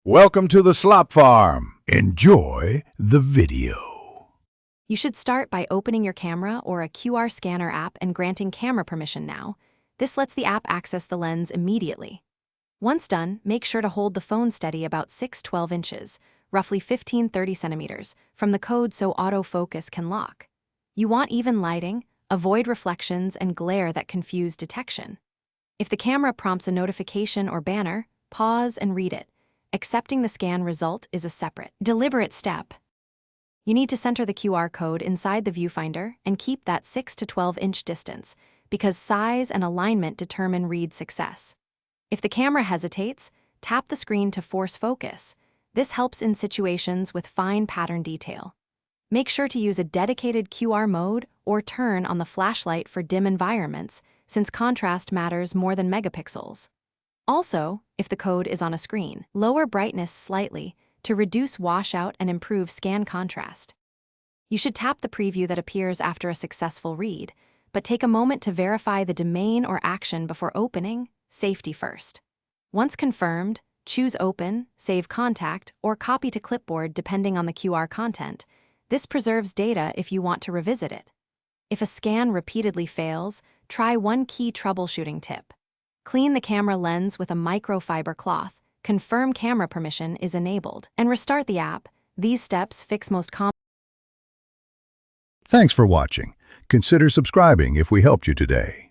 Welcome to the slop farm. Enjoy the video. You should start by opening your camera or a QR scanner app and granting camera permission now. This lets the app access the lens immediately. Once done, make sure to hold the phone steady about 6-12 inches, roughly 15-30 centimeters, from the code so autofocus can lock. You want even lighting, avoid reflections and glare that confuse detection. If the camera prompts a notification or banner, pause and read it. Accepting the scan result is a separate, deliberate step. You need to center the QR code inside the viewfinder and keep that 6 to 12-inch distance, because size and alignment determine read success. If the camera hesitates, tap the screen to force focus. This helps in situations with fine pattern detail. Make sure to use a dedicated QR mode or turn on the flashlight for dim environments, since contrast matters more than megapixels. Also, if the code is on a screen, lower brightness slightly to reduce washout and improve scan contrast. You should tap the preview that appears after a successful read, but take a moment to verify the domain or action before opening. Safety first. Once confirmed, choose Open, Save Contact, or Copy to Clipboard depending on the QR content. This preserves data if you want to revisit it. If a scan repeatedly fails, try one key troubleshooting tip. Clean the camera lens with a microfiber cloth, confirm camera permission is enabled, and restart the app. These steps fix most common. Thanks for watching. Consider subscribing if we helped you today.